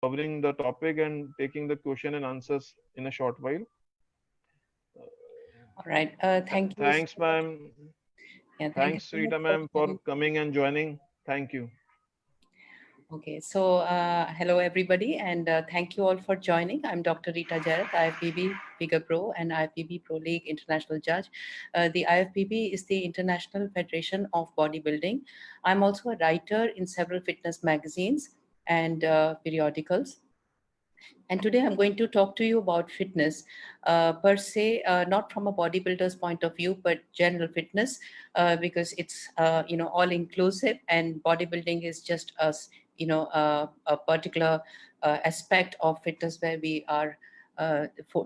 covering the topic and taking the question and answers in a short while. All right. Thank you so Thanks, much. ma'am. Yeah, thank you Thanks, so much Rita, for ma'am, for joining. coming and joining. Thank you. Okay, so hello everybody, and thank you all for joining. I'm Dr. Rita Jarrett, IFBB Figure Pro and IFBB Pro League International Judge. The IFBB is the International Federation of Bodybuilding. I'm also a writer in several fitness magazines and periodicals. And today I'm going to talk to you about fitness per se, not from a bodybuilder's point of view, but general fitness, because it's all inclusive, and bodybuilding is just a particular aspect of fitness where we are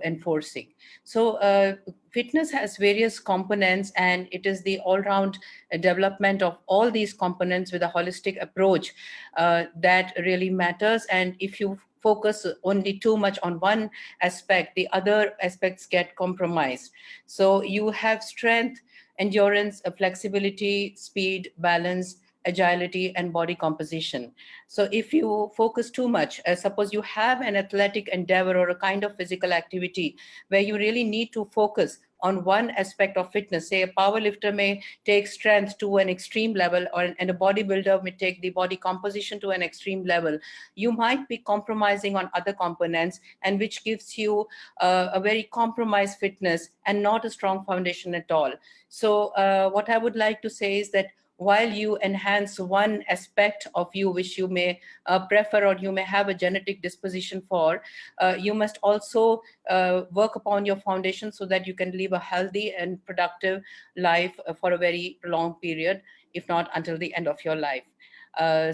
enforcing. So fitness has various components, and it is the all-round development of all these components with a holistic approach that really matters. And if you focus only too much on one aspect, the other aspects get compromised. So you have strength, endurance, flexibility, speed, balance, agility, and body composition. So if you focus too much, suppose you have an athletic endeavor or a kind of physical activity where you really need to focus on one aspect of fitness. Say a power lifter may take strength to an extreme level, and a bodybuilder may take the body composition to an extreme level. You might be compromising on other components, and which gives you a very compromised fitness and not a strong foundation at all. So what I would like to say is that while you enhance one aspect of you which you may prefer or you may have a genetic disposition for, you must also work upon your foundation so that you can live a healthy and productive life for a very long period, if not until the end of your life. Uh,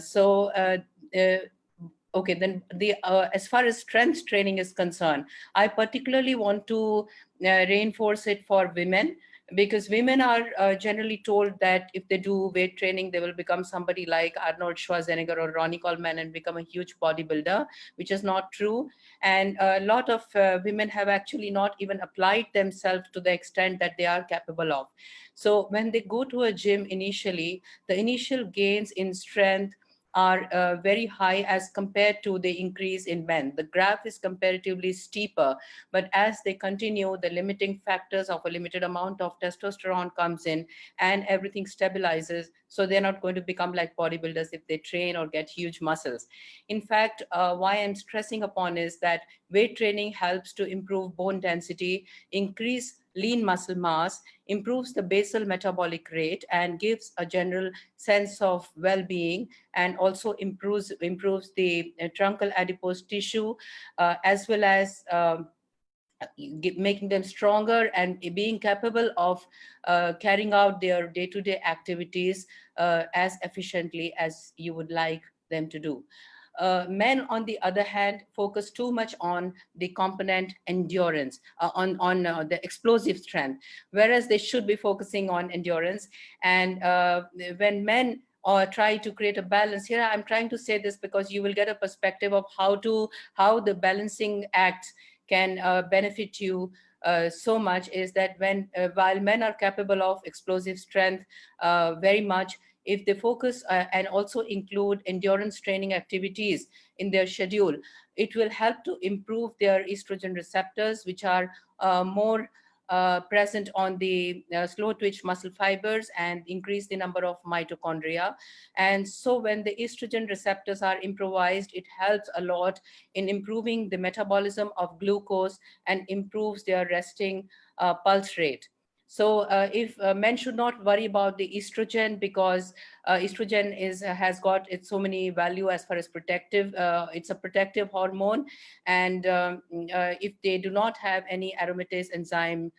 okay, then the as far as strength training is concerned, I particularly want to reinforce it for women, because women are generally told that if they do weight training, they will become somebody like Arnold Schwarzenegger or Ronnie Coleman and become a huge bodybuilder, which is not true. And a lot of women have actually not even applied themselves to the extent that they are capable of. So when they go to a gym initially, the initial gains in strength are very high as compared to the increase in men. The graph is comparatively steeper, but as they continue, the limiting factors of a limited amount of testosterone comes in and everything stabilizes. So they're not going to become like bodybuilders if they train or get huge muscles. In fact, why I'm stressing upon is that weight training helps to improve bone density, increase lean muscle mass, improves the basal metabolic rate, and gives a general sense of well-being, and also improves the truncal adipose tissue, as well as making them stronger and being capable of carrying out their day-to-day activities as efficiently as you would like them to do. Men, on the other hand, focus too much on the component endurance, on the explosive strength, whereas they should be focusing on endurance. And when men or try to create a balance here, I'm trying to say this because you will get a perspective of how the balancing act can benefit you so much, is that when while men are capable of explosive strength very much, if they focus and also include endurance training activities in their schedule, it will help to improve their estrogen receptors, which are more present on the slow twitch muscle fibers, and increase the number of mitochondria. And so when the estrogen receptors are improvised, it helps a lot in improving the metabolism of glucose and improves their resting pulse rate. So if men should not worry about the estrogen, because estrogen has got its so many value as far as protective, it's a protective hormone. And if they do not have any aromatase enzyme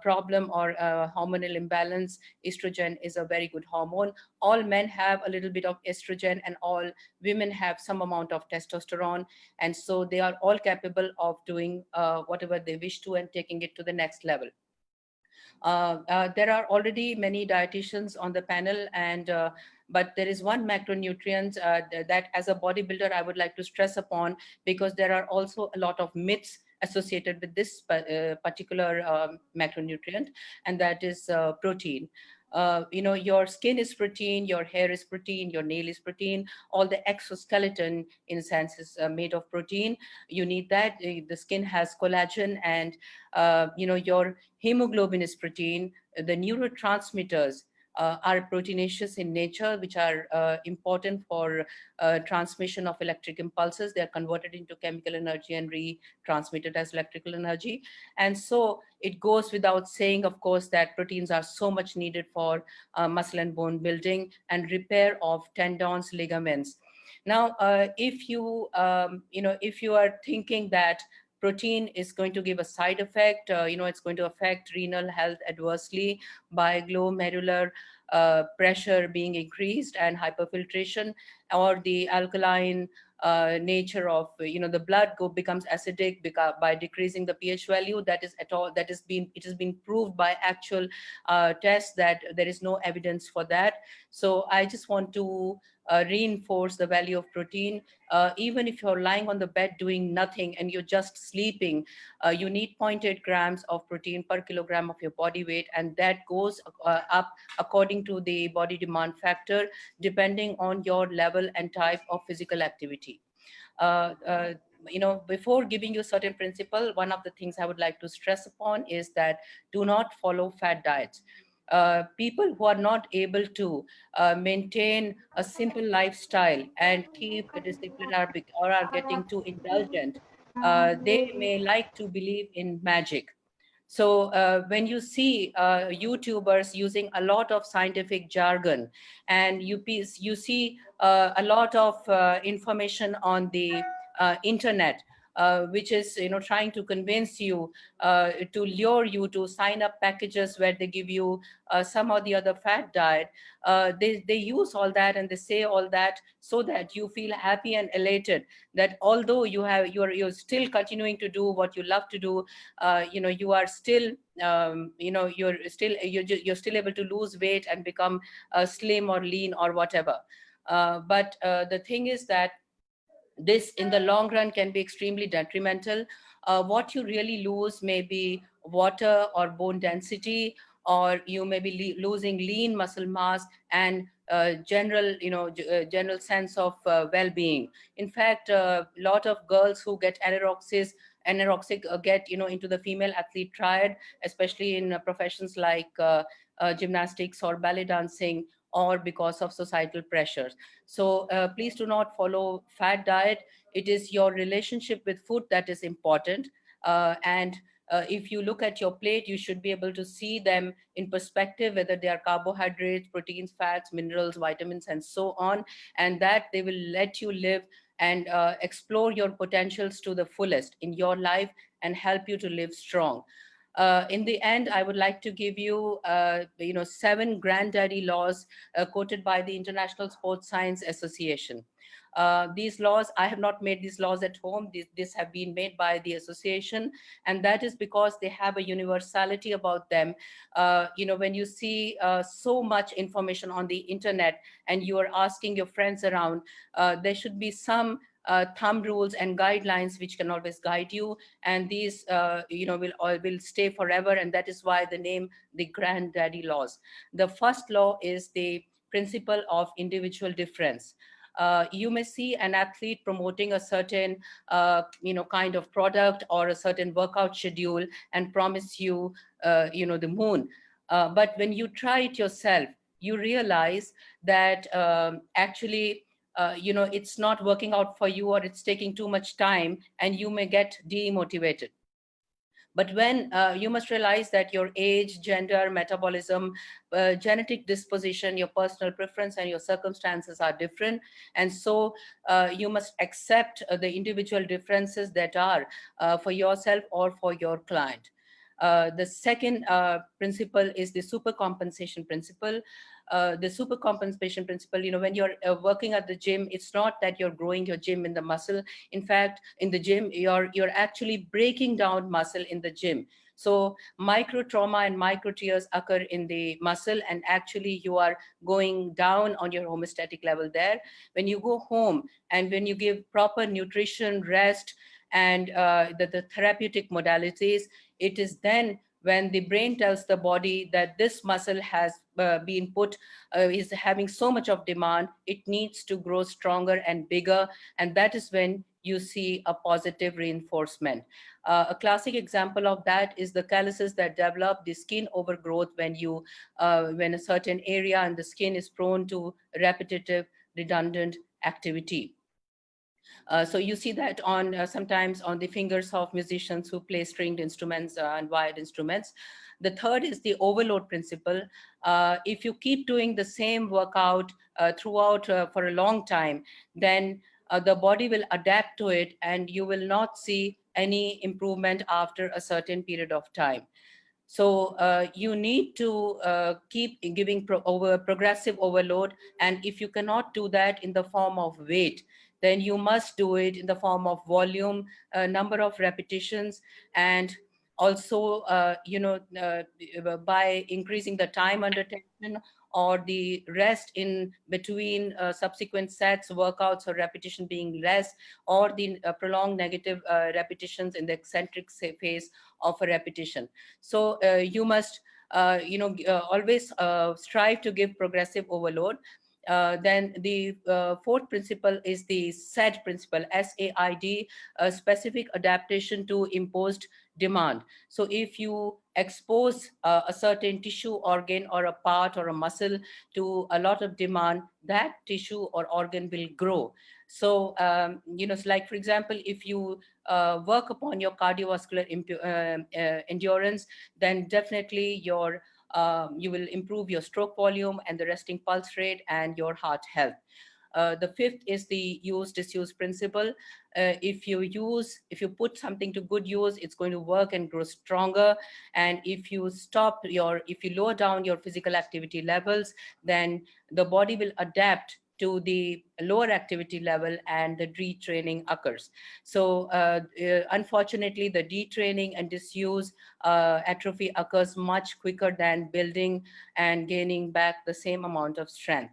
problem or hormonal imbalance, estrogen is a very good hormone. All men have a little bit of estrogen, and all women have some amount of testosterone, and so they are all capable of doing whatever they wish to and taking it to the next level. There are already many dietitians on the panel, and but there is one macronutrient that as a bodybuilder I would like to stress upon, because there are also a lot of myths associated with this particular macronutrient, and that is protein. Your skin is protein, your hair is protein, your nail is protein, all the exoskeleton in a sense is made of protein. You need that. The skin has collagen, and your hemoglobin is protein. The neurotransmitters are proteinaceous in nature, which are important for transmission of electric impulses. They are converted into chemical energy and retransmitted as electrical energy. And so it goes without saying, of course, that proteins are so much needed for muscle and bone building and repair of tendons, ligaments. Now, if you are thinking that protein is going to give a side effect, it's going to affect renal health adversely by glomerular pressure being increased and hyperfiltration, or the alkaline nature of the blood becomes acidic by decreasing the pH value. It has been proved by actual tests that there is no evidence for that. So I just want to reinforce the value of protein. Even if you're lying on the bed doing nothing and you're just sleeping, you need 0.8 grams of protein per kilogram of your body weight, and that goes up according to the body demand factor, depending on your level and type of physical activity. Before giving you a certain principle, one of the things I would like to stress upon is that do not follow fad diets. People who are not able to maintain a simple lifestyle and keep a discipline or are getting too indulgent, they may like to believe in magic. So when you see YouTubers using a lot of scientific jargon, and you see a lot of information on the internet, which is trying to convince you, to lure you to sign up packages where they give you some or the other fat diet. They use all that and they say all that so that you feel happy and elated that although you're still continuing to do what you love to do, you are still you're still able to lose weight and become slim or lean or whatever. But the thing is that this in the long run can be extremely detrimental. What you really lose may be water or bone density, or you may be losing lean muscle mass and general sense of well-being. In fact, a lot of girls who get anorexic get into the female athlete triad, especially in professions like gymnastics or ballet dancing, or because of societal pressures. So please do not follow fad diet. It is your relationship with food that is important. And if you look at your plate, you should be able to see them in perspective, whether they are carbohydrates, proteins, fats, minerals, vitamins, and so on. And that they will let you live and explore your potentials to the fullest in your life and help you to live strong. In the end, I would like to give you, 7 granddaddy laws quoted by the International Sports Science Association. These laws, I have not made these laws at home. These have been made by the association, and that is because they have a universality about them. When you see so much information on the internet and you are asking your friends around, there should be some thumb rules and guidelines which can always guide you, and these will stay forever, and that is why the name the granddaddy laws. The first law is the principle of individual difference. You may see an athlete promoting a certain kind of product or a certain workout schedule and promise you the moon, but when you try it yourself, you realize that actually it's not working out for you, or it's taking too much time, and you may get demotivated. But when you must realize that your age, gender, metabolism, genetic disposition, your personal preference, and your circumstances are different. And so you must accept the individual differences that are for yourself or for your client. The second principle is the supercompensation principle. The supercompensation principle, when you're working at the gym, it's not that you're growing your gym in the muscle. In fact, in the gym, you're actually breaking down muscle in the gym. So micro trauma and micro tears occur in the muscle, and actually you are going down on your homeostatic level there. When you go home and when you give proper nutrition, rest, and the therapeutic modalities, it is then when the brain tells the body that this muscle has been put, is having so much of demand, it needs to grow stronger and bigger. And that is when you see a positive reinforcement. A classic example of that is the calluses that develop, the skin overgrowth when a certain area and the skin is prone to repetitive, redundant activity. So you see that on sometimes on the fingers of musicians who play stringed instruments and wired instruments. The third is the overload principle. If you keep doing the same workout throughout for a long time, then the body will adapt to it and you will not see any improvement after a certain period of time. So you need to keep giving progressive overload. And if you cannot do that in the form of weight, then you must do it in the form of volume, number of repetitions, and also, by increasing the time under tension or the rest in between subsequent sets, workouts or repetition being less, or the prolonged negative repetitions in the eccentric phase of a repetition. So you must, always strive to give progressive overload. Then the fourth principle is the SAID principle, SAID, specific adaptation to imposed demand. So if you expose a certain tissue, organ, or a part or a muscle to a lot of demand, that tissue or organ will grow. So, like for example, if you work upon your cardiovascular endurance, then definitely you will improve your stroke volume and the resting pulse rate and your heart health. The fifth is the use disuse principle. If you put something to good use, it's going to work and grow stronger. And if you lower down your physical activity levels, then the body will adapt to the lower activity level and the retraining occurs. So unfortunately, the detraining and disuse atrophy occurs much quicker than building and gaining back the same amount of strength.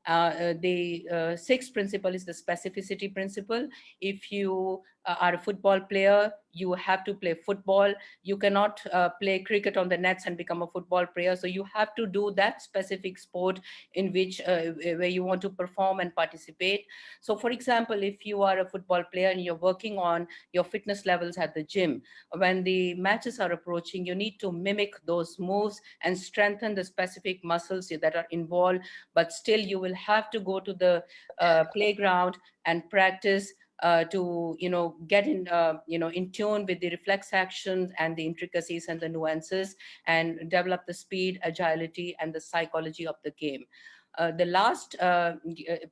The sixth principle is the specificity principle. If you are a football player, you have to play football. You cannot play cricket on the nets and become a football player. So you have to do that specific sport in which where you want to perform and participate. So for example, if you are a football player and you're working on your fitness levels at the gym, when the matches are approaching, you need to mimic those moves and strengthen the specific muscles that are involved. But still, you will have to go to the playground and practice to get in tune with the reflex actions and the intricacies and the nuances, and develop the speed, agility, and the psychology of the game. The last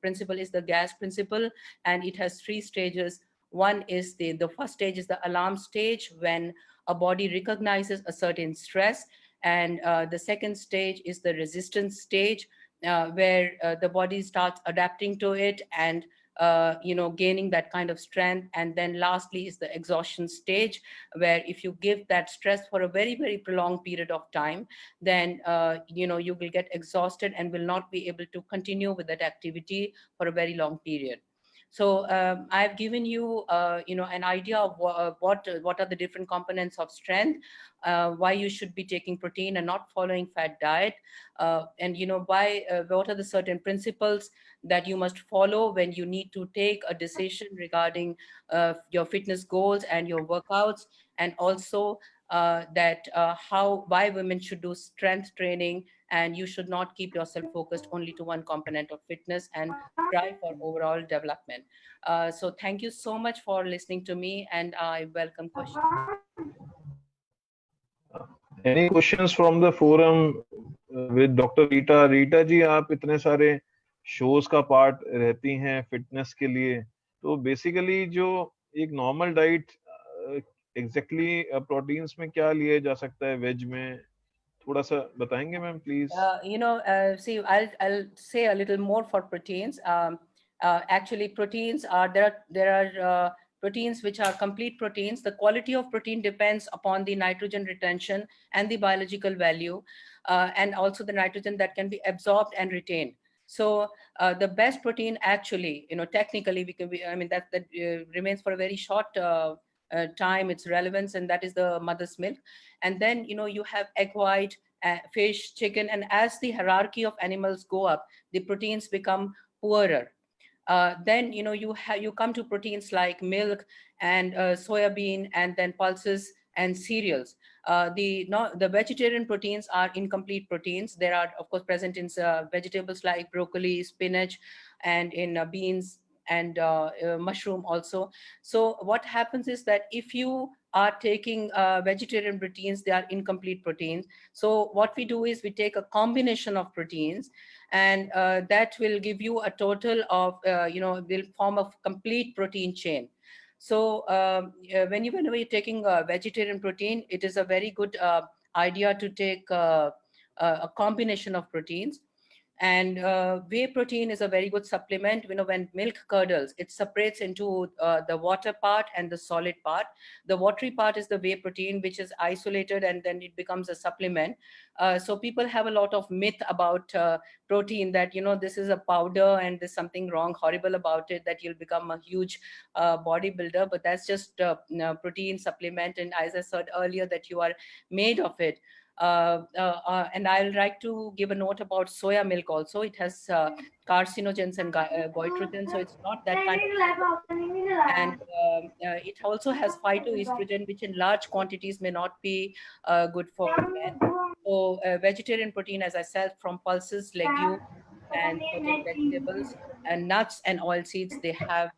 principle is the gas principle, and it has three stages. One is the first stage is the alarm stage, when a body recognizes a certain stress, and the second stage is the resistance stage, where the body starts adapting to it and gaining that kind of strength. And then lastly is the exhaustion stage, where if you give that stress for a very, very prolonged period of time, then you will get exhausted and will not be able to continue with that activity for a very long period. So I've given you, an idea of what are the different components of strength, why you should be taking protein and not following fat diet, and what are the certain principles that you must follow when you need to take a decision regarding your fitness goals and your workouts, and also why women should do strength training, and you should not keep yourself focused only to one component of fitness, and strive for overall development. So thank you so much for listening to me, and I welcome questions. Any questions from the forum with Dr. Rita? Rita जी, आप इतने सारे shows का part रहती हैं fitness के लिए, तो basically जो एक normal diet exactly proteins में क्या लिया जा सकता है veg में, थोड़ा सा बताएंगे ma'am please? See, I'll say a little more for proteins. Actually, proteins are there are proteins which are complete proteins. The quality of protein depends upon the nitrogen retention and the biological value, and also the nitrogen that can be absorbed and retained. So the best protein, actually, technically, that remains for a very short time, its relevance, and that is the mother's milk. And then, you have egg white, fish, chicken, and as the hierarchy of animals go up, the proteins become poorer. Then you come to proteins like milk and soya bean, and then pulses and cereals. The vegetarian proteins are incomplete proteins. They are of course present in vegetables like broccoli, spinach, and in beans and mushroom also. So what happens is that if you are taking vegetarian proteins, they are incomplete proteins. So what we do is we take a combination of proteins, and that will give you a total of, will form a complete protein chain. So whenever you're taking vegetarian protein, it is a very good idea to take a combination of proteins. And whey protein is a very good supplement. When milk curdles, it separates into the water part and the solid part. The watery part is the whey protein, which is isolated, and then it becomes a supplement. So people have a lot of myth about protein, that this is a powder and there's something wrong, horrible about it, that you'll become a huge bodybuilder. But that's just protein supplement, and as I said earlier, that you are made of it. And I'll like to give a note about soya milk also. It has carcinogens and goitrogen, so it's not that kind of. And it also has phytoestrogen, which in large quantities may not be good for men. So vegetarian protein, as I said, from pulses, legumes, and certain vegetables and nuts and oil seeds, they have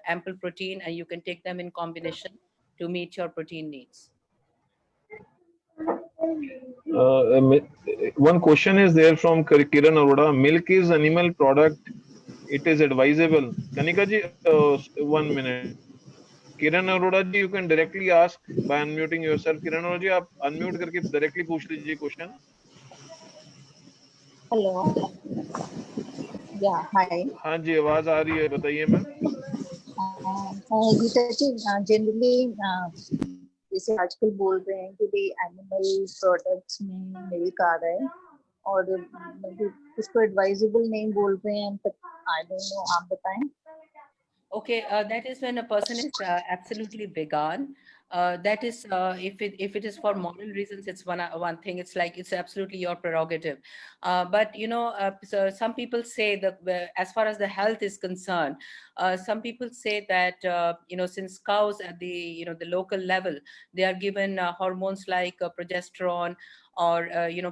ample protein, and you can take them in combination to meet your protein needs. One question is there from Kiran Arora. Milk is animal product. It is advisable. Kanika ji, 1 minute. Kiran Arora ji, you can directly ask by unmuting yourself. Kiran Arora ji, आप unmute करके directly पूछ लीजिए question. Hello. Yeah, hi. हाँ जी, आवाज आ रही है, बताइए ma'am. Gita जी, generally जैसे आजकल बोल रहे हैं कि भाई एनिमल प्रोडक्ट्स में मिल्क आ रहा है, और उसको एडवाइजेबल नहीं बोल रहे हैं, but I don't know, आप बताएं. Okay, that is when a person is absolutely vegan. That is, if it is for moral reasons, it's one thing. It's like it's absolutely your prerogative. But so some people say that as far as the health is concerned, some people say that since cows at the the local level, they are given hormones like progesterone or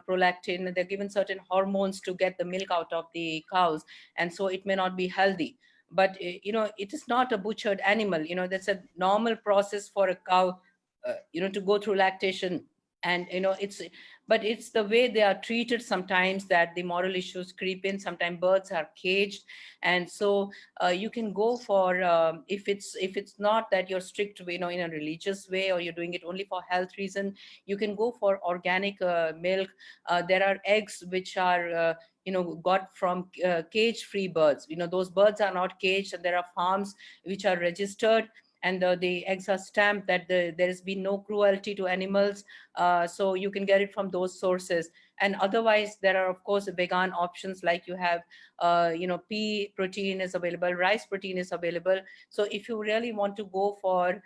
prolactin. They're given certain hormones to get the milk out of the cows, and so it may not be healthy. But it is not a butchered animal. That's a normal process for a cow to go through lactation. And but it's the way they are treated sometimes that the moral issues creep in. Sometimes birds are caged, and so you can go for if it's not that you're strict in a religious way, or you're doing it only for health reason, you can go for organic milk. There are eggs which are got from cage-free birds. Those birds are not caged, and there are farms which are registered, and the eggs are stamped that there has been no cruelty to animals. So you can get it from those sources. And otherwise, there are of course vegan options, like you have pea protein is available, rice protein is available. So if you really want to go for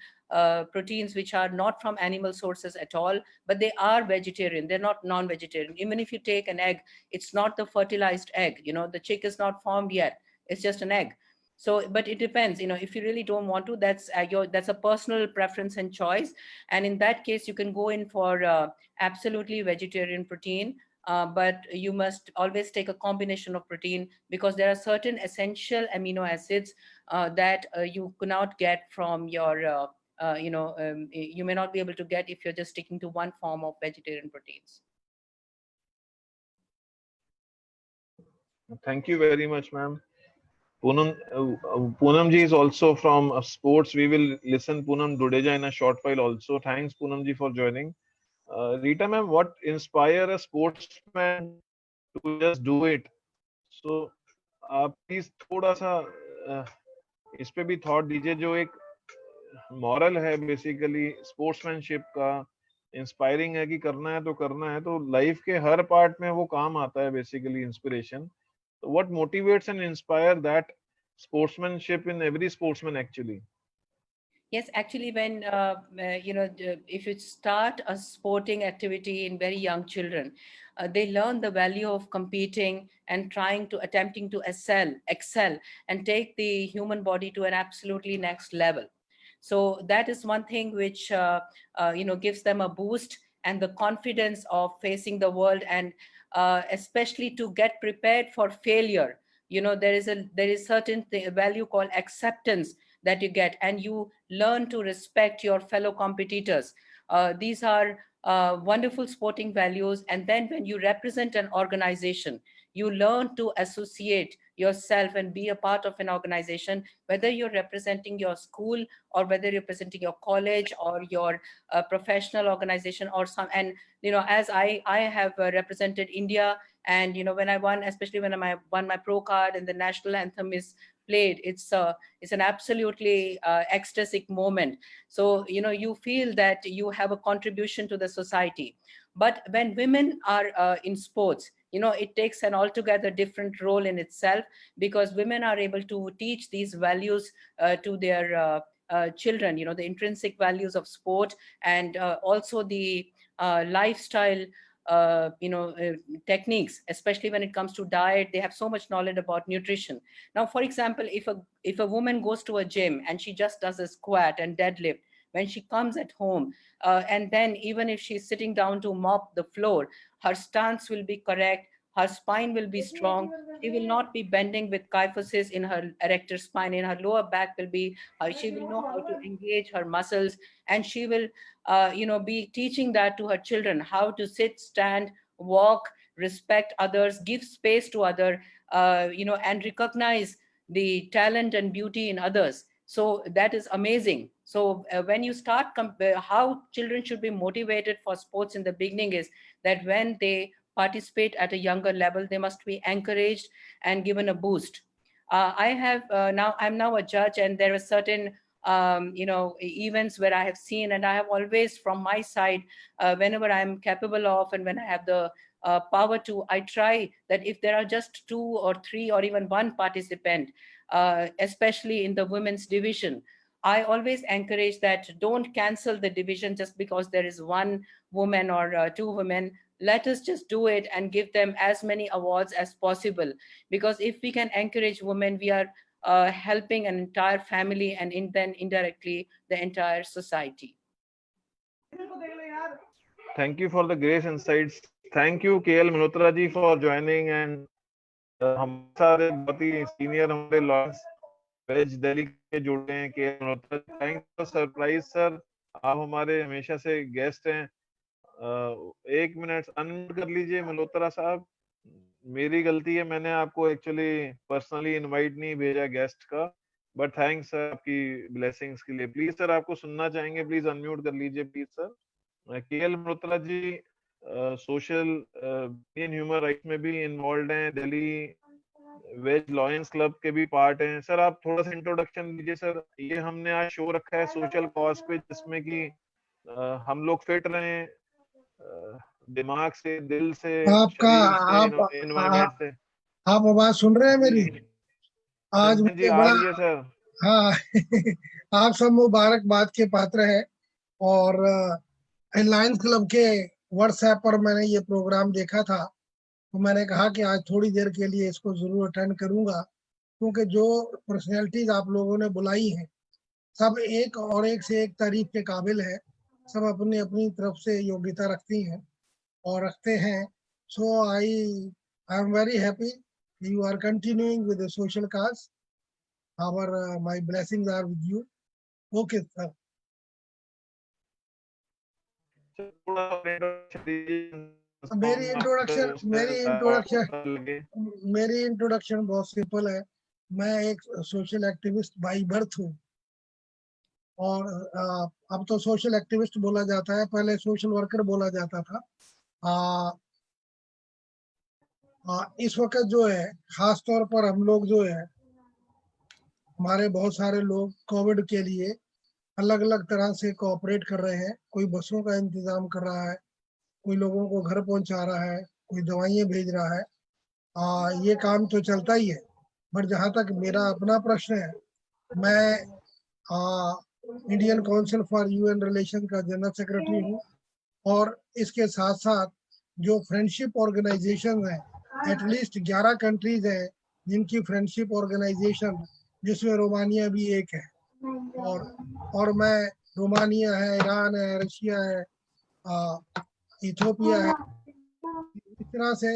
proteins which are not from animal sources at all, but they are vegetarian, they're not non-vegetarian. Even if you take an egg, it's not the fertilized egg. The chick is not formed yet. It's just an egg. So, but it depends. If you really don't want to, that's a personal preference and choice. And in that case, you can go in for absolutely vegetarian protein. But you must always take a combination of protein, because there are certain essential amino acids that you cannot get from your you may not be able to get if you're just sticking to one form of vegetarian proteins. Thank you very much, ma'am. Poonam ji is also from sports. We will listen Poonam Dudeja in a short while also. Thanks Poonam ji for joining. Rita ma'am, what inspire a sportsman to just do it? So आप please थोड़ा सा इस पे भी thought दीजिए, जो एक moral है बेसिकली स्पोर्ट्समैनशिप का, इंस्पायरिंग है कि करना है तो करना है, तो लाइफ के हर पार्ट में वो काम आता है basically inspiration. So what motivates and inspire that sportsmanship in every sportsman actually? Yes, actually, when if you start a sporting activity in very young children, they learn the value of competing and attempting to excel, and take the human body to an absolutely next level. So that is one thing which gives them a boost and the confidence of facing the world, and especially to get prepared for failure. There is certain value called acceptance that you get, and you learn to respect your fellow competitors. These are wonderful sporting values. And then when you represent an organization, you learn to associate yourself and be a part of an organization, whether you're representing your school or whether you're representing your college or your professional organization or some. And as I have represented India, and when I won, especially when I won my pro card and the national anthem is played, it's an absolutely ecstatic moment. So you feel that you have a contribution to the society. But when women are in sports, it takes an altogether different role in itself, because women are able to teach these values to their children, the intrinsic values of sport, and also the lifestyle techniques, especially when it comes to diet. They have so much knowledge about nutrition. Now, for example, if a woman goes to a gym and she just does a squat and deadlift, when she comes at home, and then even if she's sitting down to mop the floor, her stance will be correct, her spine will be strong, she will not be bending with kyphosis in her erector spine, in her lower back will be, she will know how to engage her muscles, and she will be teaching that to her children, how to sit, stand, walk, respect others, give space to other, and recognize the talent and beauty in others. So that is amazing. So when you start how children should be motivated for sports in the beginning is that when they participate at a younger level, they must be encouraged and given a boost. I'm now a judge, and there are certain events where I have seen, and I have always, from my side, whenever I'm capable of and when I have the power to, I try that if there are just 2 or 3 or even 1 participant, especially in the women's division, I always encourage that don't cancel the division just because there is 1 woman or 2 women. Let us just do it and give them as many awards as possible, because if we can encourage women, we are helping an entire family, and then indirectly the entire society. Thank you for the great insights. Thank you KL Malhotra ji for joining, and हमारे साथ एक बहुत ही senior हमारे lawyers veg Delhi के जुड़े हैं KL Malhotra। Thank you surprise sir, आप हमारे हमेशा से गेस्ट हैं। 1 मिनट अनम्यूट कर लीजिए मल्होत्रा साहब। मेरी गलती है, मैंने आपको एक्चुअली पर्सनली इनवाइट नहीं भेजा गेस्ट का, बट थैंक्स सर आपकी ब्लेसिंग्स के लिए। प्लीज सर, आपको सुनना चाहेंगे, प्लीज अनम्यूट कर लीजिए please sir. KL Malhotra ji social in human rights में भी इन्वॉल्व हैं, दिल्ली वेज लॉयंस क्लब के भी पार्ट हैं। सर आप थोड़ा सा इंट्रोडक्शन दीजिए सर। ये हमने आज शो रखा है सोशल कॉज पे, जिसमें कि हम लोग फिट रहें दिमाग से, दिल से, आपका शरीर से, आप एनवायरनमेंट से। आप आवाज सुन रहे हैं मेरी? आज जी मुझे आ बड़ा, रही है सर। हाँ आप सब मुबारकबाद के पात्र हैं। और लायंस क्लब के व्हाट्सएप पर मैंने ये प्रोग्राम देखा था, तो मैंने कहा कि आज थोड़ी देर के लिए इसको जरूर अटेंड करूंगा, क्योंकि जो पर्सनैलिटीज आप लोगों ने बुलाई हैं सब एक और एक से एक तारीफ के काबिल है। सब अपनी अपनी तरफ से योग्यता रखती हैं और रखते हैं। So I am very happy you are continuing with the social cause. My blessings are with you. Okay sir. मेरी इंट्रोडक्शन बहुत सिंपल है। मैं एक सोशल एक्टिविस्ट बाय बर्थ हूँ, और अब तो सोशल एक्टिविस्ट बोला जाता है, पहले सोशल वर्कर बोला जाता था। इस वक्त जो है खास तौर पर हम लोग जो है, हमारे बहुत सारे लोग कोविड के लिए अलग अलग तरह से कोऑपरेट कर रहे हैं। कोई बसों का इंतजाम कर रहा है, कोई लोगों को घर पहुंचा रहा है, कोई दवाइयाँ भेज रहा है। ये काम तो चलता ही है। बट जहाँ तक मेरा अपना प्रश्न है, मैं Indian council for UN relation का जनरल सेक्रेटरी हूँ, और इसके साथ साथ जो फ्रेंडशिप ऑर्गेनाइजेशन है, एटलीस्ट 11 कंट्रीज है जिनकी फ्रेंडशिप ऑर्गेनाइजेशन, जिसमें रोमानिया भी एक है, और मैं, रोमानिया है, ईरान है, रशिया है, इथियोपिया है, इस तरह से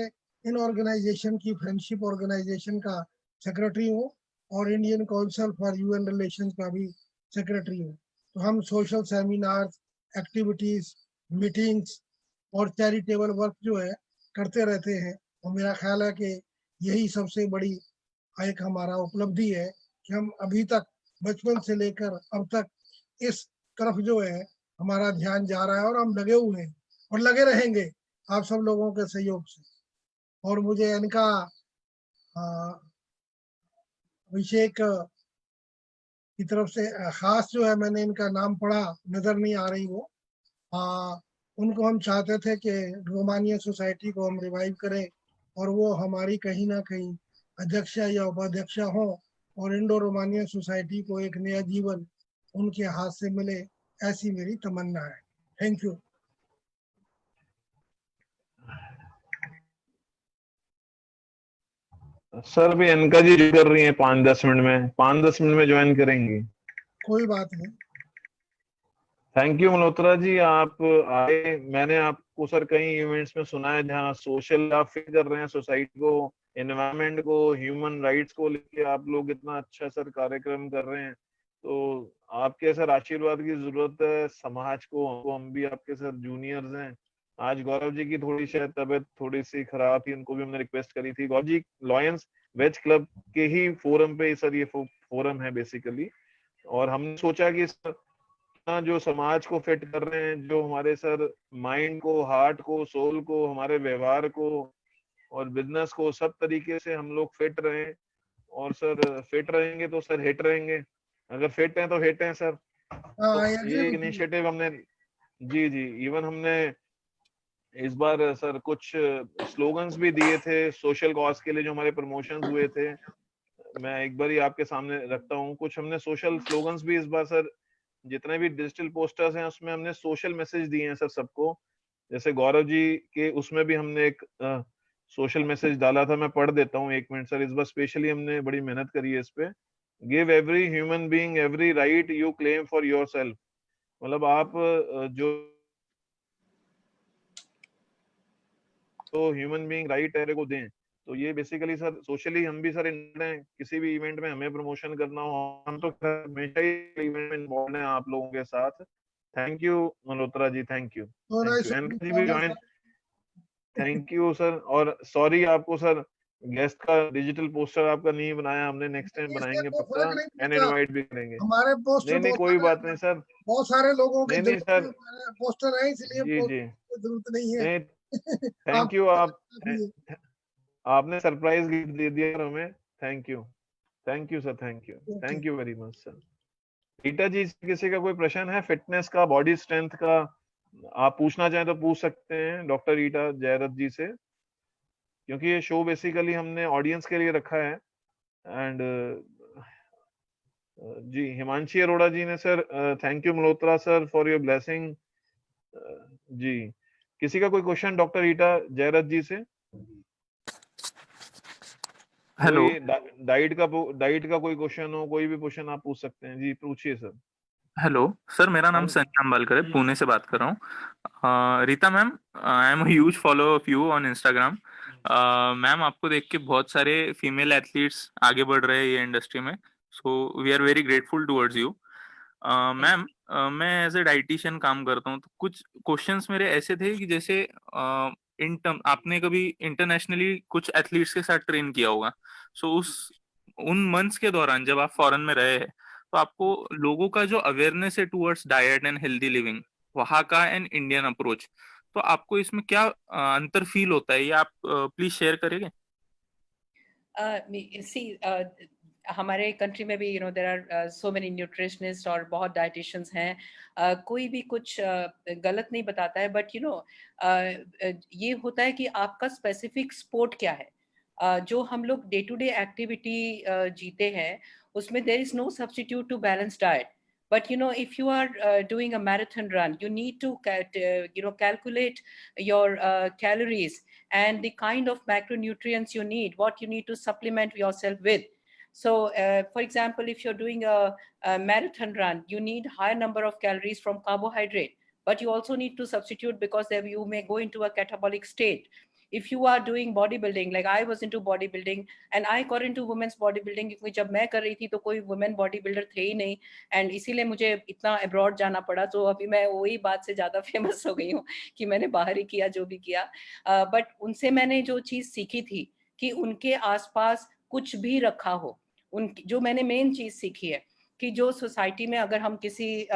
इन ऑर्गेनाइजेशन की फ्रेंडशिप ऑर्गेनाइजेशन का सेक्रेटरी हूँ, और Indian council for UN relations का भी सेक्रेटरी हूँ। तो हम सोशल सेमिनार्स, एक्टिविटीज, मीटिंग्स और चैरिटेबल वर्क जो है करते रहते हैं, और मेरा ख्याल है कि यही सबसे बड़ी एक हमारा उपलब्धि है कि हम अभी तक बचपन से लेकर अब तक इस तरफ जो है हमारा ध्यान जा रहा है, और हम लगे हुए हैं और लगे रहेंगे आप सब लोगों के सहयोग से। और मुझे इनका अभिषेक की तरफ से खास जो है, मैंने इनका नाम पढ़ा, नजर नहीं आ रही वो, उनको हम चाहते थे कि रोमानिया सोसाइटी को हम रिवाइव करें, और वो हमारी कहीं ना कहीं अध्यक्षा या उपाध्यक्षा हो, और इंडो रोमानिया सोसाइटी को एक नया जीवन उनके हाथ से मिले, ऐसी मेरी तमन्ना है। Thank you. सर अभी अनका जी जो कर रही हैं 5-10 मिनट में, 5-10 मिनट में ज्वाइन करेंगी। कोई बात नहीं। थैंक यू मल्होत्रा जी, आप आए। मैंने आपको सर कई इवेंट्स में सुना है जहाँ सोशल आप फील कर रहे हैं, सोसाइटी को, एनवायरनमेंट को, ह्यूमन राइट्स को लेके आप लोग इतना अच्छा सर कार्यक्रम कर रहे हैं। तो आपके सर आशीर्वाद की जरूरत है समाज को, हम भी आपके सर जूनियर्स हैं। आज गौरव जी की थोड़ी शायद तबीयत थोड़ी सी खराब थी, उनको भी हमने रिक्वेस्ट करी थी। Gaurav ji lions veg club के ही फोरम पे सर ये फोरम है बेसिकली, और हमने सोचा कि सर जो समाज को फिट कर रहे हैं, जो हमारे सर माइंड को, हार्ट को, सोल को, हमारे व्यवहार को और बिजनेस को, सब तरीके से हम लोग फिट रहें। और सर फिट रहेंगे तो सर हिट रहेंगे, अगर फिट हैं तो हिट हैं सर। तो आई एग्री ये विद यू। इनिशिएटिव हमने, जी जी, इवन हमने इस बार सर कुछ स्लोगन्स भी दिए थे सोशल कॉज के लिए, जो हमारे प्रमोशंस हुए थे। मैं एक बार ही आपके सामने रखता हूँ, कुछ हमने सोशल स्लोगन्स भी इस बार सर, जितने भी डिजिटल पोस्टर्स हैं उसमें हमने सोशल मैसेज दिए हैं सर सबको। जैसे गौरव जी के उसमें भी हमने एक सोशल मैसेज डाला था, मैं पढ़ देता हूँ 1 मिनट सर। इस बार स्पेशली हमने बड़ी मेहनत करी है इस पे। Give every human being every right you claim for yourself. मतलब आप जो ह्यूमन बीइंग राइट है को दें। तो ये बेसिकली सर सोशली हम भी सर किसी भी इवेंट में हमें प्रमोशन करना हो, हम तो हमेशा ही इवेंट में इन्वॉल्व हैं आप लोगों के साथ। Thank you Malhotra ji, thank you, तो थैंक यू। एनका जी भी ज्वाइन, थैंक यू सर। और सॉरी आपको सर, गेस्ट का डिजिटल पोस्टर आपका नहीं बनाया हमने, नेक्स्ट टाइम इससे बनाएंगे कोई पक्का, फर्क नहीं एंड पड़ता, इनवाइट भी करेंगे। हमारे पोस्टर नहीं नहीं कोई बात नहीं सर, बहुत सारे लोगों के नहीं दिलों नहीं सर, में पोस्टर है, इसलिए जी जी, पोस्टर की जरूरत नहीं है। नहीं, आप थैंक यू। काफी है। आपने सरप्राइज गिफ्ट दे दिया हमें, thank you, thank you sir, thank you, okay. Thank you very much sir. Rita ji किसी का कोई प्रश्न है फिटनेस का, बॉडी स्ट्रेंथ का, आप पूछना चाहें तो पूछ सकते हैं डॉक्टर रीटा जयरथ जी से, क्योंकि ये शो बेसिकली हमने ऑडियंस के लिए रखा है। एंड जी हिमांशी अरोड़ा जी ने sir, thank you Malhotra sir for your blessing. जी किसी का कोई क्वेश्चन डॉक्टर रीटा जयरथ जी से? हेलो कोई डाइट का कोई क्वेश्चन हो, कोई भी क्वेश्चन आप पूछ सकते हैं, जी पूछिए सर। हेलो सर, मेरा नाम हाँ सनी अम्बालकर है, पुणे से बात कर रहा हूँ। Rita ma'am, I am huge follow of you on Instagram. Ma'am, आपको देख के बहुत सारे फीमेल एथलीट्स आगे बढ़ रहे हैं ये इंडस्ट्री में, so we are very grateful towards you. Ma'am, मैं एज ए डाइटिशियन काम करता हूँ, तो कुछ क्वेश्चंस मेरे ऐसे थे कि जैसे इन टर्म आपने कभी इंटरनेशनली कुछ एथलीट्स के साथ ट्रेन किया होगा, सो उन मंथ्स के दौरान जब आप फॉरेन में रहे हैं, तो आपको लोगों का जो अवेयरनेस है towards diet and healthy living, वहाँ का एंड इंडियन अप्रोच, तो आपको इसमें क्या अंतर फील होता है, ये आप प्लीज शेयर करेंगे? See, हमारे कंट्री में भी there are so many nutritionist और बहुत डाइटिशियंस हैं। कोई भी कुछ गलत नहीं बताता है, बट ये होता है कि आपका स्पेसिफिक स्पोर्ट क्या है। जो हम लोग डे टू डे एक्टिविटी जीते हैं, उसमें there is no substitute to balance diet. But if you are doing a marathon run, you need to calculate your calories and the kind of macronutrients you need, what you need to supplement yourself with. So for example, if you're doing a marathon run, you need higher number of calories from carbohydrate, but you also need to substitute because you may go into a catabolic state. If you are doing bodybuilding, like I was into bodybuilding, and I got into women's bodybuilding क्योंकि जब मैं कर रही थी तो कोई women bodybuilder थे ही नहीं, एंड इसीलिए मुझे इतना अब्रॉड जाना पड़ा. तो अभी मैं वही बात से ज़्यादा फेमस हो गई हूँ कि मैंने बाहर ही किया जो भी किया. बट उनसे मैंने जो चीज़ सीखी थी कि उनके आसपास कुछ भी रखा हो, जो मैंने मेन चीज़ सीखी है कि जो सोसाइटी में अगर हम किसी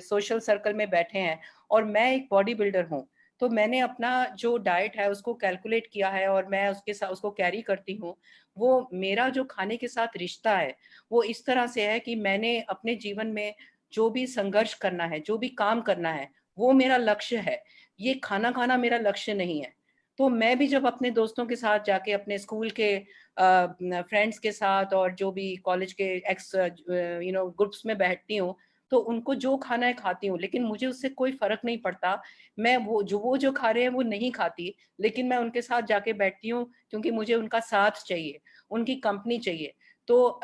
सोशल सर्कल में बैठे हैं और मैं एक बॉडी बिल्डर हूँ, तो मैंने अपना जो डाइट है उसको कैलकुलेट किया है और मैं उसके साथ उसको कैरी करती हूँ. वो मेरा जो खाने के साथ रिश्ता है वो इस तरह से है कि मैंने अपने जीवन में जो भी संघर्ष करना है, जो भी काम करना है, वो मेरा लक्ष्य है. ये खाना खाना मेरा लक्ष्य नहीं है. तो मैं भी जब अपने दोस्तों के साथ जाके अपने स्कूल के फ्रेंड्स के साथ और जो भी कॉलेज के एक्स ग्रुप्स में बैठती हूँ, तो उनको जो खाना है खाती हूँ, लेकिन मुझे उससे कोई फर्क नहीं पड़ता. मैं वो जो खा रहे हैं वो नहीं खाती, लेकिन मैं उनके साथ जाके बैठती हूँ क्योंकि मुझे उनका साथ चाहिए, उनकी कंपनी चाहिए. तो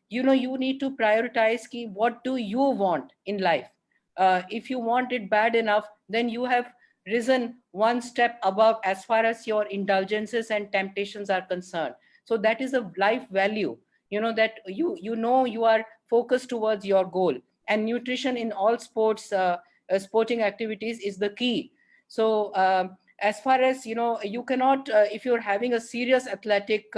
you need to prioritize ki what do you want in life. If you want it bad enough, then you have risen one step above as far as your indulgences and temptations are concerned. So that is a life value, that you are focused towards your goal. And nutrition in all sporting activities is the key. So as far as you cannot, if you're having a serious athletic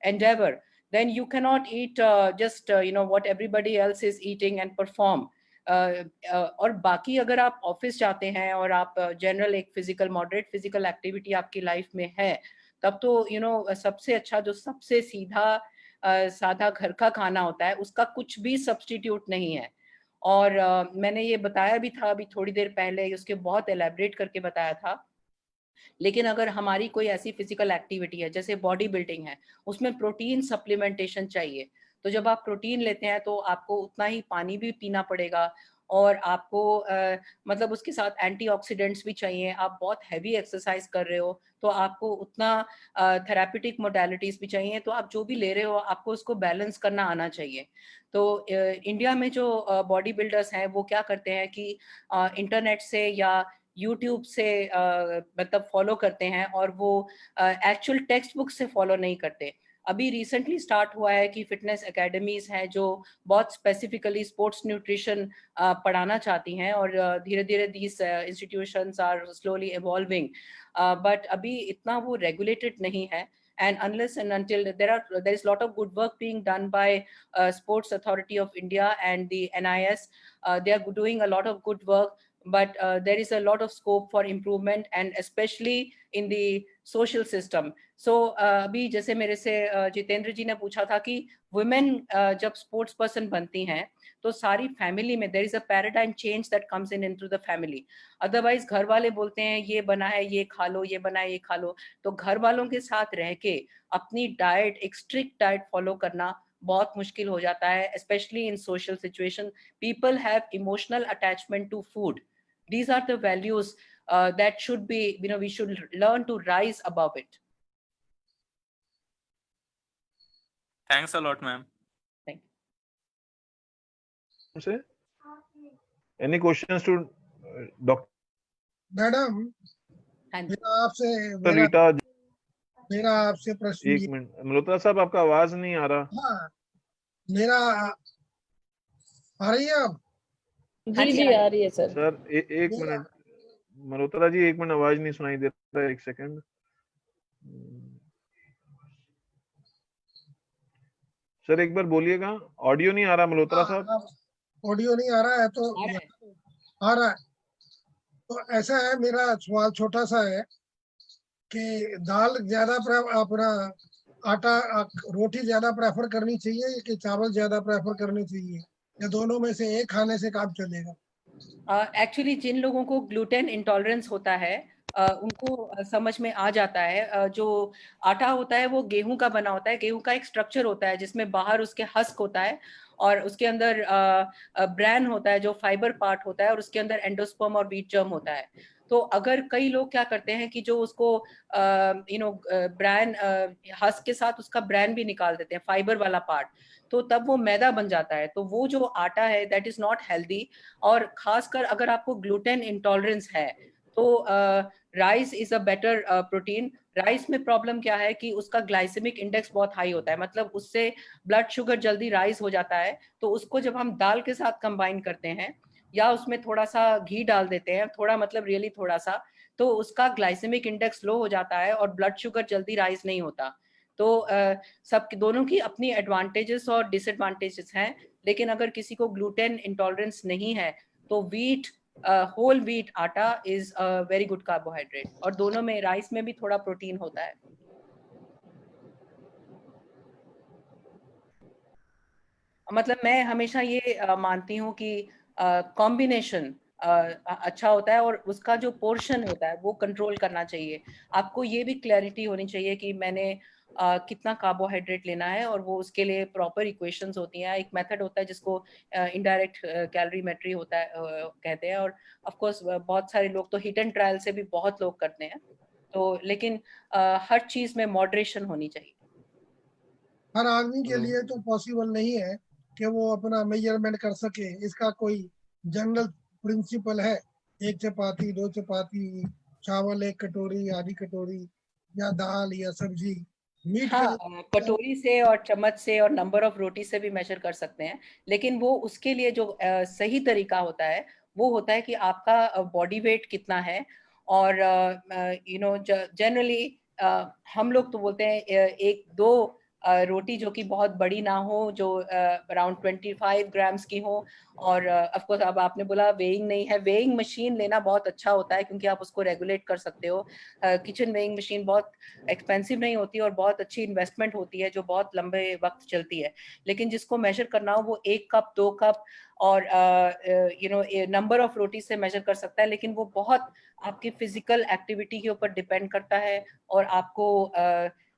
endeavor, then you cannot eat just what everybody else is eating and perform. और बाकी अगर आप office जाते हैं और आप general एक physical moderate physical activity आपकी लाइफ में है, तब तो सबसे अच्छा जो सबसे सीधा साधा घर का खाना होता है, उसका कुछ भी सब्स्टिट्यूट नहीं है. और मैंने ये बताया भी था अभी थोड़ी देर पहले, उसके बहुत एलैबोरेट करके बताया था. लेकिन अगर हमारी कोई ऐसी फिजिकल एक्टिविटी है जैसे बॉडी बिल्डिंग है, उसमें प्रोटीन सप्लीमेंटेशन चाहिए. तो जब आप प्रोटीन लेते हैं तो आपको उतना ही पानी भी पीना पड़ेगा और आपको मतलब उसके साथ एंटीऑक्सीडेंट्स भी चाहिए. आप बहुत हैवी एक्सरसाइज कर रहे हो तो आपको उतना थेराप्यूटिक मोडालिटीज भी चाहिए. तो आप जो भी ले रहे हो आपको उसको बैलेंस करना आना चाहिए. तो इंडिया में जो बॉडी बिल्डर्स हैं वो क्या करते हैं कि इंटरनेट से या यूट्यूब से मतलब फॉलो करते हैं और वो एक्चुअल टेक्स्ट बुक से फॉलो नहीं करते. अभी रिसेंटली स्टार्ट हुआ है कि फिटनेस एकेडमीज हैं जो बहुत स्पेसिफिकली स्पोर्ट्स न्यूट्रिशन पढ़ाना चाहती हैं और धीरे धीरे these institutions are slowly evolving, but अभी इतना वो रेगुलेटेड नहीं है. And unless and until there is a lot of good work being done by Sports Authority of India and the NIS, they are doing a lot of good work, but there is a lot of scope for improvement and especially in the social system. So अभी जैसे मेरे से जितेंद्र जी ने पूछा था कि women जब sports person बनती हैं तो सारी फैमिली में there is a paradigm change that comes in into the family. Otherwise घर वाले बोलते हैं ये बना है ये खा लो, ये बना है ये खा लो. तो घर वालों के साथ रह के अपनी डाइट, एक स्ट्रिक्ट डाइट फॉलो करना बहुत मुश्किल हो जाता है, especially in social situation. People have emotional attachment to food. These are the values that should be, we should learn to rise above it. Thanks a lot, ma'am. Thank you. Any questions to Dr. Madam? मेरा आपसे प्रश्न. एक minute Malhotra साहब, आपका आवाज नहीं आ रहा. हाँ, मेरा आ रही है अब? जी आ रही है सर. सर एक मिनट मल्होत्रा जी, एक मिनट, आवाज नहीं सुनाई दे रहा, एक सेकंड. सर एक बार बोलिएगा, ऑडियो नहीं आ रहा मल्होत्रा साहब. ऑडियो नहीं आ रहा है तो आ रहा है. तो ऐसा है, मेरा सवाल छोटा सा है कि दाल ज्यादा अपना आटा रोटी ज्यादा प्रेफर करनी चाहिए कि चावल ज्यादा प्रेफर करनी चाहिए, या दोनों में से एक खाने से काम चलेगा? एक्चुअली जिन लोगों को ग्लूटेन इंटॉलरेंस होता है उनको समझ में आ जाता है। जो आटा होता है वो गेहूं का बना होता है। गेहूं का एक स्ट्रक्चर होता है जिसमें बाहर उसके हस्क होता है और उसके अंदर ब्रैन होता है जो फाइबर पार्ट होता है, और उसके अंदर एंडोस्पर्म और व्हीट जर्म होता है। तो अगर कई लोग क्या करते हैं कि जो उसको ब्रैन हस्क के साथ उसका ब्रैन भी निकाल देते हैं, फाइबर वाला पार्ट, तो तब वो मैदा बन जाता है। तो वो जो आटा है दैट इज नॉट हेल्दी। और खासकर अगर आपको ग्लूटेन इंटॉलरेंस है तो rice is a better protein. Rice में प्रॉब्लम क्या है कि उसका ग्लाइसेमिक इंडेक्स बहुत हाई होता है, मतलब उससे ब्लड शुगर जल्दी राइज हो जाता है। तो उसको जब हम दाल के साथ कंबाइन करते हैं या उसमें थोड़ा सा घी डाल देते हैं, थोड़ा मतलब रियली थोड़ा सा, तो उसका ग्लाइसेमिक इंडेक्स लो हो जाता है और ब्लड शुगर जल्दी राइज नहीं होता। तो सब दोनों की अपनी एडवांटेजेस और डिसएडवांटेजेस हैं। लेकिन अगर किसी को ग्लूटेन इंटॉलरेंस नहीं है तो व्हीट, होल व्हीट आटा is a very good carbohydrate, और दोनों में, राइस में भी थोड़ा प्रोटीन होता है। मतलब मैं हमेशा ये मानती हूँ कि कॉम्बिनेशन अच्छा होता है, और उसका जो पोर्शन होता है वो कंट्रोल करना चाहिए। आपको ये भी क्लैरिटी होनी चाहिए कि मैंने कितना कार्बोहाइड्रेट लेना है, और वो उसके लिए प्रॉपर इक्वेशंस होती हैं। एक मेथड होता है जिसको इनडायरेक्ट कैलोरीमेट्री होता है कहते हैं। और ऑफ कोर्स बहुत सारे लोग तो हिट एंड ट्रायल से भी बहुत लोग करते हैं। तो लेकिन हर चीज में मॉडरेशन होनी चाहिए। हर आदमी के लिए तो पॉसिबल नहीं है कि वो अपना मेजरमेंट कर सके। इसका कोई जनरल प्रिंसिपल है? एक चपाती, दो चपाती, चावल एक कटोरी, आधी कटोरी, या दाल या सब्जी, मीट हाँ, का कटोरी से और चम्मच से और नंबर ऑफ रोटी से भी मेजर कर सकते हैं। लेकिन वो उसके लिए जो सही तरीका होता है वो होता है कि आपका बॉडी वेट कितना है। और जनरली हम लोग तो बोलते हैं एक दो रोटी जो कि बहुत बड़ी ना हो, जो अराउंड 25 ग्राम्स की हो। और ऑफ कोर्स अब आपने बोला वेइंग नहीं है, वेइंग मशीन लेना बहुत अच्छा होता है क्योंकि आप उसको रेगुलेट कर सकते हो। किचन वेइंग मशीन बहुत एक्सपेंसिव नहीं होती और बहुत अच्छी इन्वेस्टमेंट होती है जो बहुत लंबे वक्त चलती है। लेकिन जिसको मेजर करना हो वो 1 कप 2 कप और नंबर ऑफ रोटी से मेजर कर सकता है। लेकिन वो बहुत आपकी फिजिकल एक्टिविटी के ऊपर डिपेंड करता है, और आपको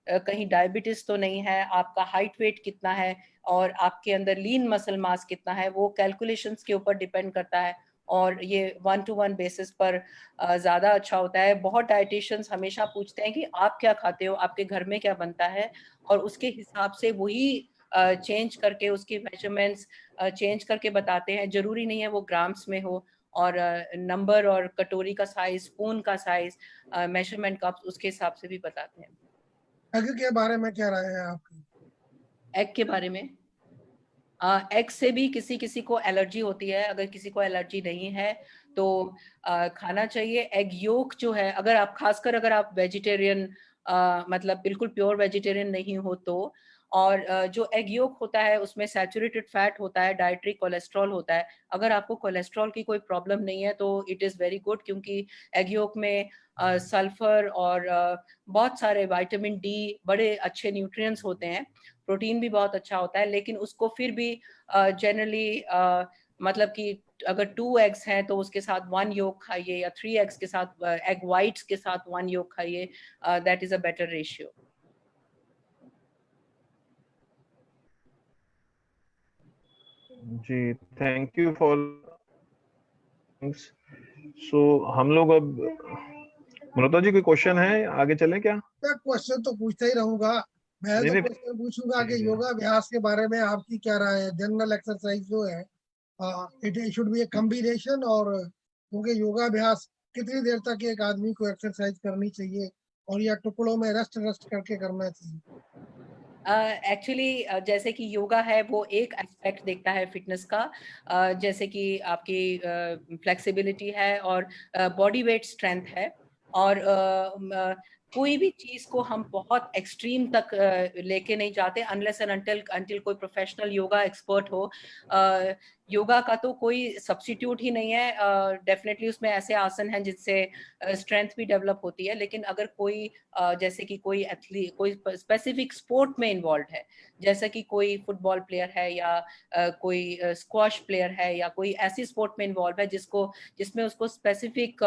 कहीं डायबिटीज तो नहीं है, आपका हाइट वेट कितना है, और आपके अंदर लीन मसल मास कितना है, वो कैलकुलेशंस के ऊपर डिपेंड करता है। और ये 1-to-1 बेसिस पर ज्यादा अच्छा होता है। बहुत डाइटिशियंस हमेशा पूछते हैं कि आप क्या खाते हो, आपके घर में क्या बनता है, और उसके हिसाब से वही चेंज करके, उसकी मेजरमेंट्स चेंज करके बताते हैं। जरूरी नहीं है वो ग्राम्स में हो। और नंबर और कटोरी का साइज, स्पून का साइज, मेजरमेंट कप, उसके हिसाब से भी बताते हैं। एग के बारे में क्या राय है आपकी? एग के बारे में, एग से भी किसी किसी को एलर्जी होती है। अगर किसी को एलर्जी नहीं है तो खाना चाहिए। एग योक जो है, अगर आप, खासकर अगर आप वेजिटेरियन, मतलब बिल्कुल प्योर वेजिटेरियन नहीं हो तो, और जो एग योक होता है उसमें सैचुरेटेड फैट होता है, डाइटरी कोलेस्ट्रॉल होता है। अगर आपको कोलेस्ट्रॉल की कोई प्रॉब्लम नहीं है तो इट इज़ वेरी गुड, क्योंकि एग योक में सल्फर और बहुत सारे विटामिन डी, बड़े अच्छे न्यूट्रिएंट्स होते हैं। प्रोटीन भी बहुत अच्छा होता है। लेकिन उसको फिर भी जनरली मतलब कि अगर 2 एग्स हैं तो उसके साथ 1 योग खाइए, या 3 एग्स के साथ, एग वाइट्स के साथ 1 योग खाइए। That is a better ratio. जी, थैंक यू फॉर सो हम लोग अब, ममता जी कोई क्वेश्चन है, आगे चलें क्या? मैं क्वेश्चन तो पूछता ही रहूंगा। मैं नहीं तो नहीं, क्वेश्चन पूछूंगा जी कि जी योगाभ्यास के बारे में आपकी क्या राय है? जनरल एक्सरसाइज जो है, it should be a combination, और क्योंकि योगाभ्यास कितनी देर तक एक आदमी को एक्सरसाइज करनी चाहिए, और या टुकड़ों में रेस्ट रेस्ट करके करना चाहिए? एक्चुअली जैसे कि योगा है वो एक एस्पेक्ट देखता है फिटनेस का, जैसे कि आपकी फ्लेक्सिबिलिटी है और बॉडी वेट स्ट्रेंथ है। और कोई भी चीज को हम बहुत एक्सट्रीम तक लेके नहीं जाते अनलेस एंड अनटिल कोई प्रोफेशनल योगा एक्सपर्ट हो। योगा का तो कोई सब्स्टिट्यूट ही नहीं है। डेफिनेटली उसमें ऐसे आसन हैं जिससे स्ट्रेंथ भी डेवलप होती है, लेकिन अगर कोई जैसे कि कोई एथलीट कोई स्पेसिफिक स्पोर्ट में इन्वॉल्व है, जैसे कि कोई फुटबॉल प्लेयर है या कोई स्क्वॉश प्लेयर है या कोई ऐसी स्पोर्ट में इन्वॉल्व है जिसमें उसको स्पेसिफिक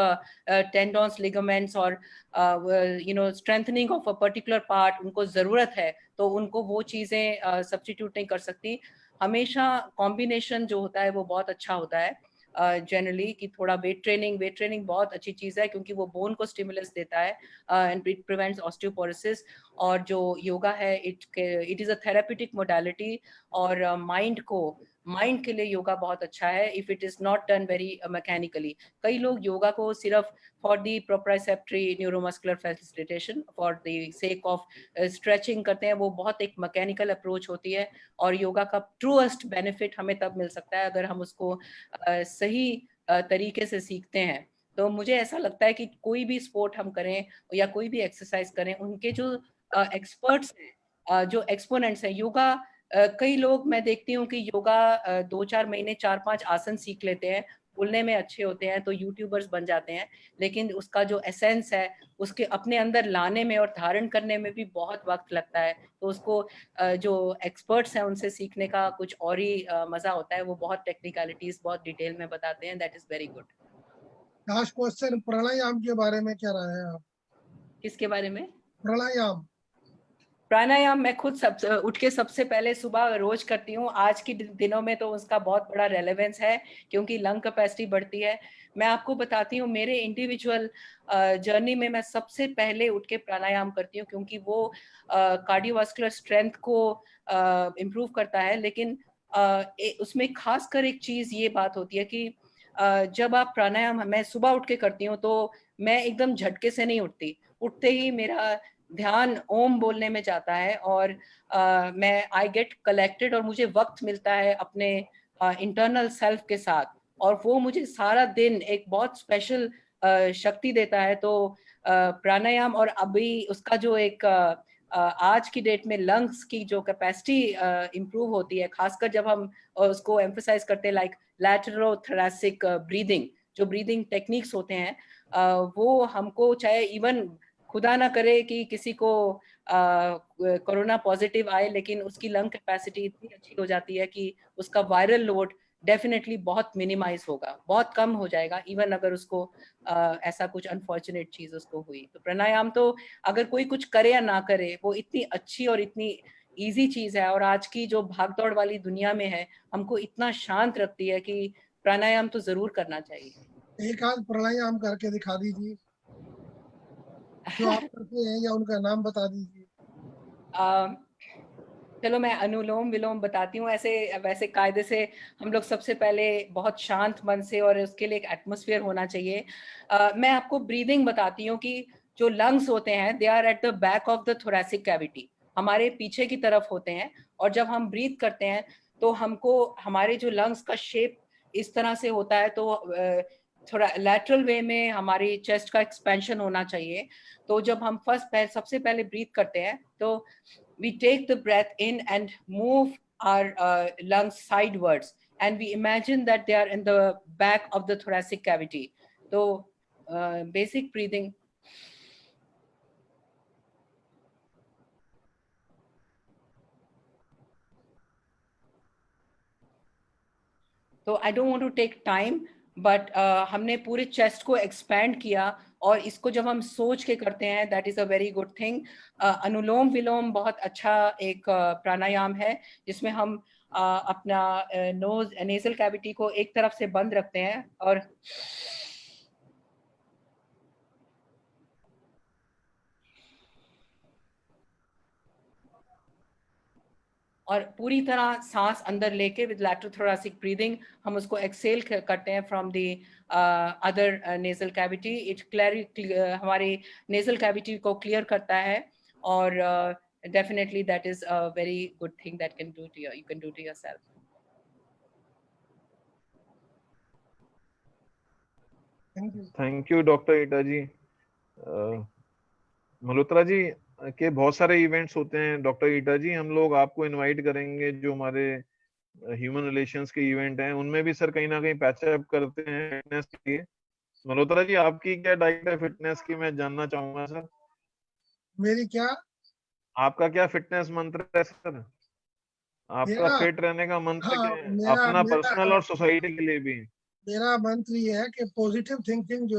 टेंडन्स, लिगामेंट्स और strengthening of a particular part उनको जरूरत है, तो उनको वो चीजें सब्स्टिट्यूट नहीं कर सकती। हमेशा कॉम्बिनेशन जो होता है वो बहुत अच्छा होता है जनरली, कि थोड़ा वेट ट्रेनिंग बहुत अच्छी चीज है, क्योंकि वो बोन को स्टिमुलस देता है एंड इट प्रिवेंट्स ऑस्टियोपोरोसिस। और जो योगा है it is a therapeutic modality, और माइंड के लिए योगा बहुत अच्छा है if it is not done very mechanically. कई लोग योगा को सिर्फ for the proprioceptive neuromuscular facilitation, for the sake of stretching करते हैं, वो बहुत एक मैकेनिकल अप्रोच होती है। और योगा का ट्रूएस्ट बेनिफिट हमें तब मिल सकता है अगर हम उसको सही तरीके से सीखते हैं। तो मुझे ऐसा लगता है कि कोई भी स्पोर्ट हम करें या कोई भी एक्सरसाइज करें, उनके जो एक्सपर्ट्स हैं, जो एक्सपोनेंट्स हैं योगा, कई लोग मैं देखती हूँ कि योगा 2-4 महीने 4-5 आसन सीख लेते हैं, बोलने में अच्छे होते हैं तो यूट्यूबर्स बन जाते हैं, लेकिन उसका जो एसेंस है उसके अपने अंदर लाने में और धारण करने में भी बहुत वक्त लगता है। तो उसको जो एक्सपर्ट्स हैं उनसे सीखने का कुछ और ही मजा होता है। वो बहुत टेक्निकलिटीज बहुत डिटेल में बताते हैं। That is very good. Last question, pranayama के बारे में क्या राय है आप? किसके बारे में? प्राणायाम। प्राणायाम मैं खुद उठ के सबसे पहले सुबह रोज करती हूँ। आज के दिनों में तो उसका बहुत बड़ा रेलेवेंस है, क्योंकि लंग कैपेसिटी बढ़ती है। मैं आपको बताती हूँ, मेरे इंडिविजुअल जर्नी में मैं सबसे पहले उठ के प्राणायाम करती हूँ, क्योंकि वो कार्डियोवास्कुलर स्ट्रेंथ को इम्प्रूव करता है। लेकिन उसमें खासकर एक चीज ये बात होती है कि जब आप प्राणायाम, मैं सुबह उठ के करती हूँ तो मैं एकदम झटके से नहीं उठती। उठते ही मेरा ध्यान ओम बोलने में जाता है, और मैं आई गेट कलेक्टेड, और मुझे वक्त मिलता है अपने इंटरनल सेल्फ के साथ, और वो मुझे सारा दिन एक बहुत स्पेशल शक्ति देता है। तो प्राणायाम, और अभी उसका जो एक आज की डेट में लंग्स की जो कैपेसिटी इम्प्रूव होती है, खासकर जब हम उसको एम्फसाइज करते हैं, लाइक लैटरोथोरैसिक ब्रीदिंग, जो ब्रीदिंग टेक्निक्स होते हैं, वो हमको, चाहे इवन खुदा ना करे कि किसी को कोरोना पॉजिटिव आए, लेकिन उसकी लंग कैपेसिटी इतनी अच्छी हो जाती है कि उसका वायरल लोड डेफिनेटली बहुत मिनिमाइज होगा, बहुत कम हो जाएगा, इवन अगर उसको ऐसा कुछ अनफॉर्चुनेट चीज उसको हुई। तो प्राणायाम तो अगर कोई कुछ करे या ना करे, वो इतनी अच्छी और इतनी इजी चीज है, और आज की जो भागदौड़ वाली दुनिया में है, हमको इतना शांत रखती है कि प्राणायाम तो जरूर करना चाहिए। एक आध प्राणायाम करके दिखा दीजिए जो आप करते हैं, या उनका नाम बता दीजिए। चलो मैं अनुलोम विलोम बताती हूँ। ऐसे वैसे कायदे से हम लोग सबसे पहले बहुत शांत मन से, और उसके लिए एक एटमॉस्फेयर होना चाहिए। मैं आपको ब्रीदिंग बताती हूँ कि जो लंग्स होते हैं, they are at the back of the thoracic cavity, हमारे पीछे की तरफ होते हैं। और जब हम ब्रीथ करते हैं तो हमको हमारे जो लंग्स का शेप इस तरह से होता है, तो थोड़ा लैटरल वे में हमारी चेस्ट का एक्सपेंशन होना चाहिए। तो जब हम सबसे पहले ब्रीथ करते हैं, तो we take the breath in and move our lungs sidewards, and we imagine that they are in the back of the thoracic cavity. So basic breathing. तो I don't want to take time, but हमने पूरे chest को expand किया, और इसको जब हम सोच के करते हैं, that is a very good thing. Anulom vilom बहुत अच्छा एक प्राणायाम है, जिसमें हम अपना नोज नेजल कैविटी को एक तरफ से बंद रखते हैं, और पूरी तरह सांस अंदर लेके विद लैटरोथोरैसिक ब्रीदिंग हम उसको एक्सेल करते हैं from the other nasal cavity. हमारे नेजल कैविटी को क्लियर करता है, और definitely that is a very good thing that you can do to yourself. Thank you doctor Rita ji. Malhotra ji के बहुत सारे इवेंट्स होते हैं डॉक्टर ईटा जी, हम लोग आपको इनवाइट करेंगे जो हमारे ह्यूमन रिलेशंस के इवेंट हैं, उनमें भी सर कहीं ना कहीं पैचअप करते हैं फिटनेस के लिए। मल्होत्रा जी, आपकी क्या डाइट है फिटनेस की, मैं जानना चाहूंगा सर। मेरी क्या? आपका क्या फिटनेस मंत्र है सर? आपका मेरा, फिट रहने का मंत्र क्या हाँ, है, मेरा अपना मेरा पर्सनल और सोसाइटी के लिए भी? मेरा मंत्र ये है कि पॉजिटिव थिंकिंग जो